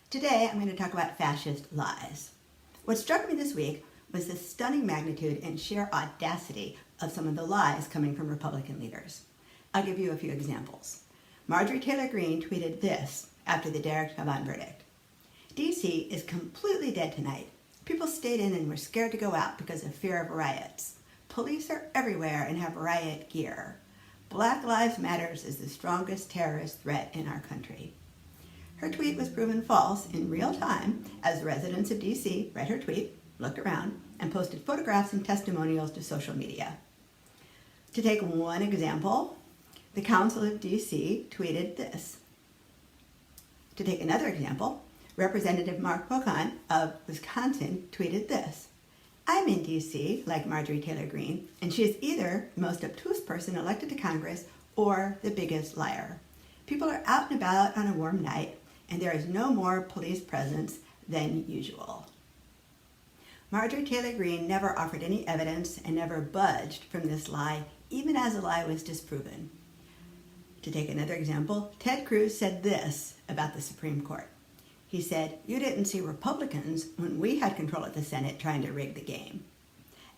Today, I'm going to talk about fascist lies. What struck me this week was the stunning magnitude and sheer audacity of some of the lies coming from Republican leaders. I'll give you a few examples. Marjorie Taylor Greene tweeted this after the Derek Chauvin verdict. D.C. is completely dead tonight. People stayed in and were scared to go out because of fear of riots. Police are everywhere and have riot gear. Black Lives Matter is the strongest terrorist threat in our country. Her tweet was proven false in real time as residents of D.C. read her tweet, looked around, and posted photographs and testimonials to social media. To take one example, the Council of D.C. tweeted this. To take another example, Representative Mark Pocan of Wisconsin tweeted this. I'm in D.C., like Marjorie Taylor Greene, and she is either the most obtuse person elected to Congress or the biggest liar. People are out and about on a warm night, and there is no more police presence than usual. Marjorie Taylor Greene never offered any evidence and never budged from this lie, even as the lie was disproven. To take another example, Ted Cruz said this about the Supreme Court. He said, "You didn't see Republicans when we had control of the Senate trying to rig the game."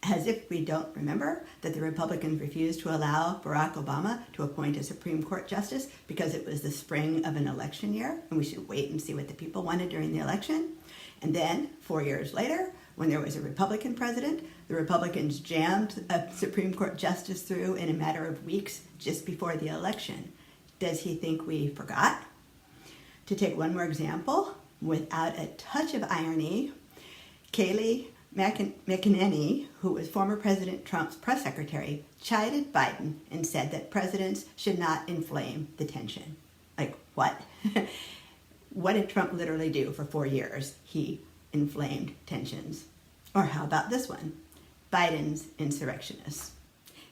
As if we don't remember that the Republicans refused to allow Barack Obama to appoint a Supreme Court justice because it was the spring of an election year and we should wait and see what the people wanted during the election. And then, 4 years later, when there was a Republican president, the Republicans jammed a Supreme Court justice through in a matter of weeks just before the election. Does he think we forgot? To take one more example, without a touch of irony, Kayleigh McEnany, who was former President Trump's press secretary, chided Biden and said that presidents should not inflame the tension. Like, what? What did Trump literally do for 4 years? He inflamed tensions. Or how about this one? Biden's insurrectionists.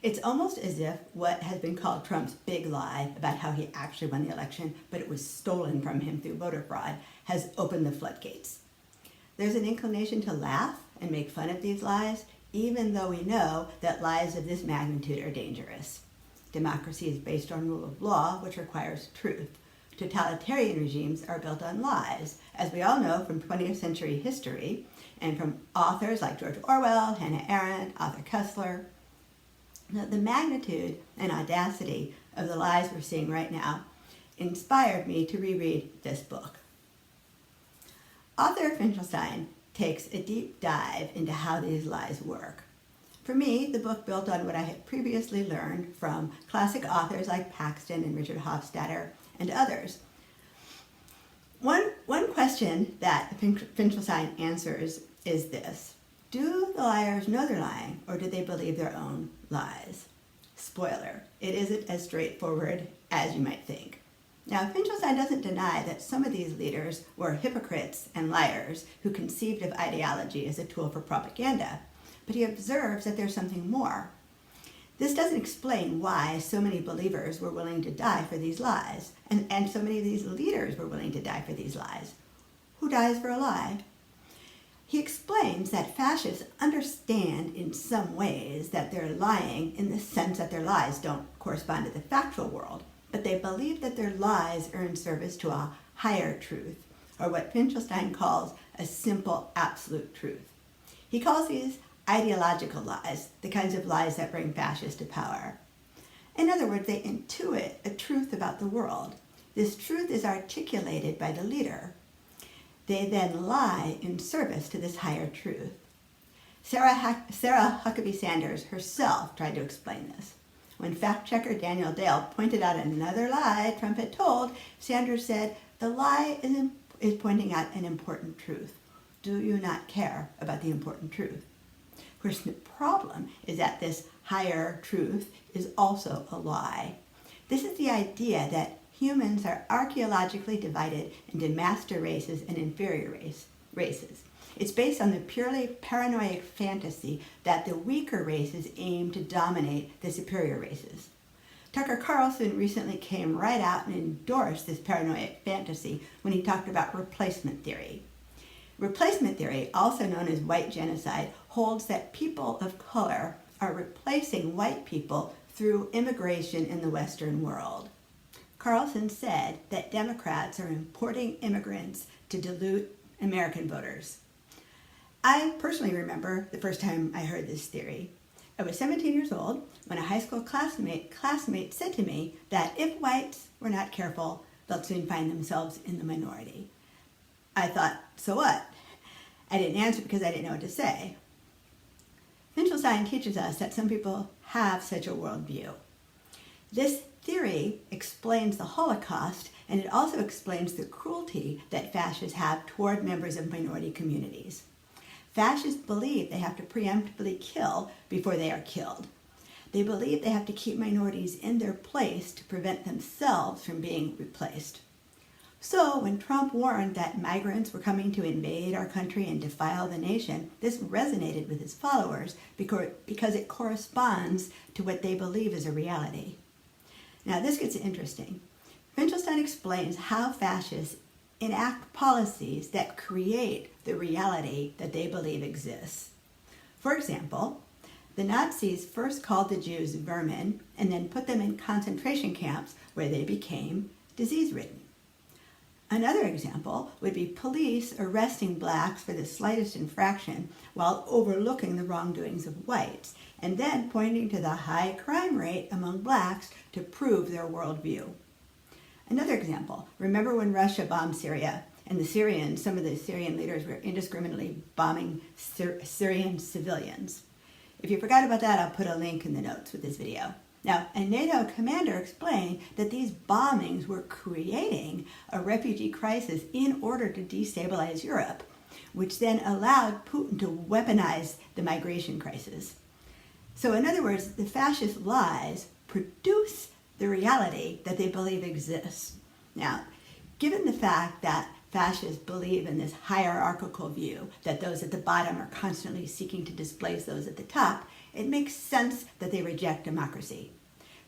It's almost as if what has been called Trump's big lie about how he actually won the election, but it was stolen from him through voter fraud, has opened the floodgates. There's an inclination to laugh and make fun of these lies, even though we know that lies of this magnitude are dangerous. Democracy is based on rule of law, which requires truth. Totalitarian regimes are built on lies, as we all know from 20th century history and from authors like George Orwell, Hannah Arendt, Arthur Koestler. Now, the magnitude and audacity of the lies we're seeing right now inspired me to reread this book. Author Finchelstein takes a deep dive into how these lies work. For me, the book built on what I had previously learned from classic authors like Paxton and Richard Hofstadter and others. One question that Finchelstein answers is this. Do the liars know they're lying, or do they believe their own lies? Spoiler, it isn't as straightforward as you might think. Now, Finchelstein doesn't deny that some of these leaders were hypocrites and liars who conceived of ideology as a tool for propaganda, but he observes that there's something more. This doesn't explain why so many believers were willing to die for these lies, and so many of these leaders were willing to die for these lies. Who dies for a lie? He explains that fascists understand in some ways that they're lying in the sense that their lies don't correspond to the factual world, but they believe that their lies are in service to a higher truth, or what Finchelstein calls a simple absolute truth. He calls these ideological lies, the kinds of lies that bring fascists to power. In other words, they intuit a truth about the world. This truth is articulated by the leader. They then lie in service to this higher truth. Sarah Huckabee Sanders herself tried to explain this. When fact-checker Daniel Dale pointed out another lie Trump had told, Sanders said, "The lie is pointing out an important truth. Do you not care about the important truth?" Of course, the problem is that this higher truth is also a lie. This is the idea that humans are archaeologically divided into master races and inferior races. It's based on the purely paranoid fantasy that the weaker races aim to dominate the superior races. Tucker Carlson recently came right out and endorsed this paranoid fantasy when he talked about replacement theory. Replacement theory, also known as white genocide, holds that people of color are replacing white people through immigration in the Western world. Carlson said that Democrats are importing immigrants to dilute American voters. I personally remember the first time I heard this theory. I was 17 years old when a high school classmate said to me that if whites were not careful, they'll soon find themselves in the minority. I thought, so what? I didn't answer because I didn't know what to say. Finchelstein teaches us that some people have such a worldview. This theory explains the Holocaust, and it also explains the cruelty that fascists have toward members of minority communities. Fascists believe they have to preemptively kill before they are killed. They believe they have to keep minorities in their place to prevent themselves from being replaced. So when Trump warned that migrants were coming to invade our country and defile the nation, this resonated with his followers because it corresponds to what they believe is a reality. Now this gets interesting. Finchelstein explains how fascists enact policies that create the reality that they believe exists. For example, the Nazis first called the Jews vermin and then put them in concentration camps where they became disease-ridden. Another example would be police arresting blacks for the slightest infraction while overlooking the wrongdoings of whites, and then pointing to the high crime rate among blacks to prove their worldview. Another example, remember when Russia bombed Syria, and some of the Syrian leaders were indiscriminately bombing Syrian civilians. If you forgot about that, I'll put a link in the notes with this video. Now, a NATO commander explained that these bombings were creating a refugee crisis in order to destabilize Europe, which then allowed Putin to weaponize the migration crisis. So in other words, the fascist lies produce the reality that they believe exists. Now, given the fact that fascists believe in this hierarchical view, that those at the bottom are constantly seeking to displace those at the top, it makes sense that they reject democracy.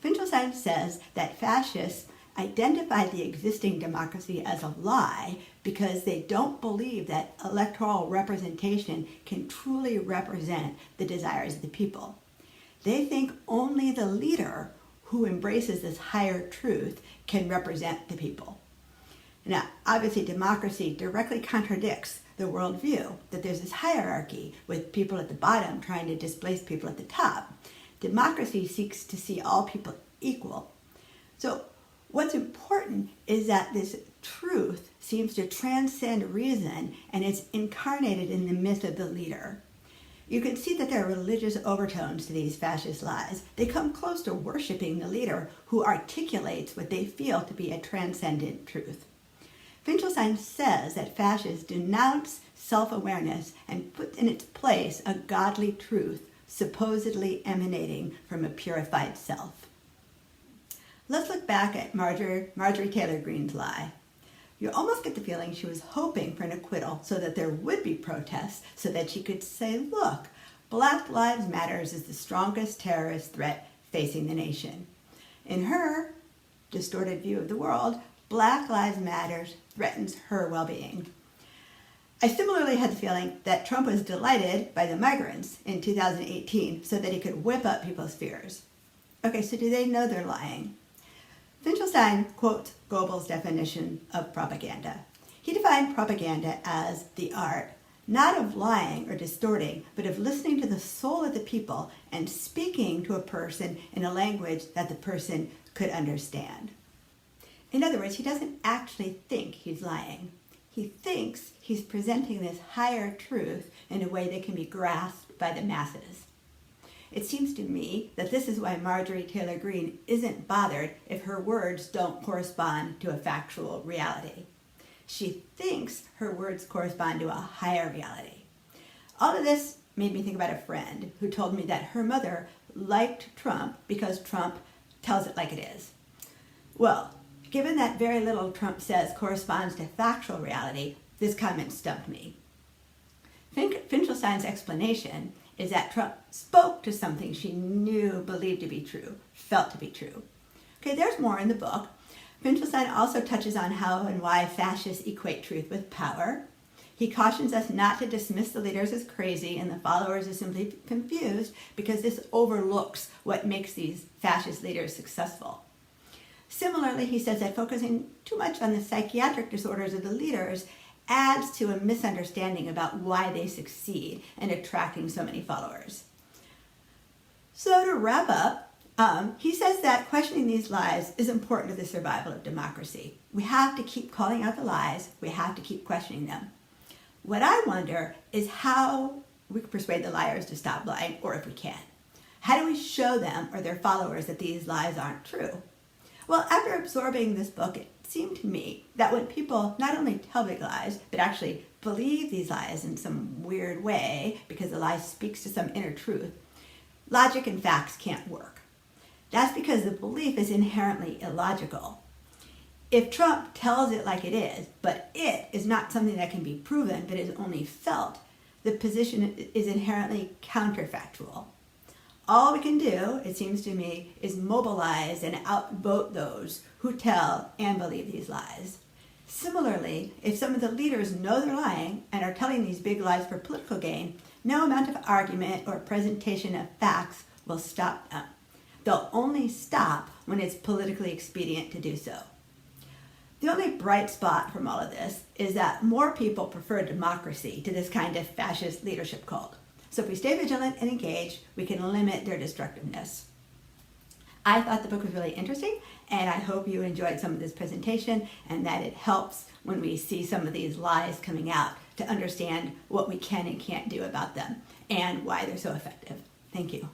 Finchelstein says that fascists identify the existing democracy as a lie because they don't believe that electoral representation can truly represent the desires of the people. They think only the leader who embraces this higher truth can represent the people. Now, obviously, democracy directly contradicts the worldview that there's this hierarchy with people at the bottom trying to displace people at the top. Democracy seeks to see all people equal. So what's important is that this truth seems to transcend reason, and it's incarnated in the myth of the leader. You can see that there are religious overtones to these fascist lies. They come close to worshiping the leader who articulates what they feel to be a transcendent truth. Finchelstein says that fascists denounce self-awareness and put in its place a godly truth supposedly emanating from a purified self. Let's look back at Marjorie Taylor Greene's lie. You almost get the feeling she was hoping for an acquittal so that there would be protests, so that she could say, look, Black Lives Matter is the strongest terrorist threat facing the nation. In her distorted view of the world, Black Lives Matter threatens her well-being. I similarly had the feeling that Trump was delighted by the migrants in 2018 so that he could whip up people's fears. Okay, so do they know they're lying? Finchelstein quotes Goebbels' definition of propaganda. He defined propaganda as the art, not of lying or distorting, but of listening to the soul of the people and speaking to a person in a language that the person could understand. In other words, he doesn't actually think he's lying. He thinks he's presenting this higher truth in a way that can be grasped by the masses. It seems to me that this is why Marjorie Taylor Greene isn't bothered if her words don't correspond to a factual reality. She thinks her words correspond to a higher reality. All of this made me think about a friend who told me that her mother liked Trump because Trump tells it like it is. Well, given that very little Trump says corresponds to factual reality, this comment stumped me. Finchelstein's explanation is that Trump spoke to something she knew, believed to be true, felt to be true. Okay, there's more in the book. Finchelstein also touches on how and why fascists equate truth with power. He cautions us not to dismiss the leaders as crazy and the followers as simply confused because this overlooks what makes these fascist leaders successful. Similarly, he says that focusing too much on the psychiatric disorders of the leaders adds to a misunderstanding about why they succeed in attracting so many followers. So to wrap up, he says that questioning these lies is important to the survival of democracy. We have to keep calling out the lies. We have to keep questioning them. What I wonder is how we can persuade the liars to stop lying, or if we can. How do we show them or their followers that these lies aren't true? Well, after absorbing this book, it seemed to me that when people not only tell big lies, but actually believe these lies in some weird way, because the lie speaks to some inner truth, logic and facts can't work. That's because the belief is inherently illogical. If Trump tells it like it is, but it is not something that can be proven, but is only felt, the position is inherently counterfactual. All we can do, it seems to me, is mobilize and outvote those who tell and believe these lies. Similarly, if some of the leaders know they're lying and are telling these big lies for political gain, no amount of argument or presentation of facts will stop them. They'll only stop when it's politically expedient to do so. The only bright spot from all of this is that more people prefer democracy to this kind of fascist leadership cult. So if we stay vigilant and engaged, we can limit their destructiveness. I thought the book was really interesting, and I hope you enjoyed some of this presentation and that it helps when we see some of these lies coming out to understand what we can and can't do about them and why they're so effective. Thank you.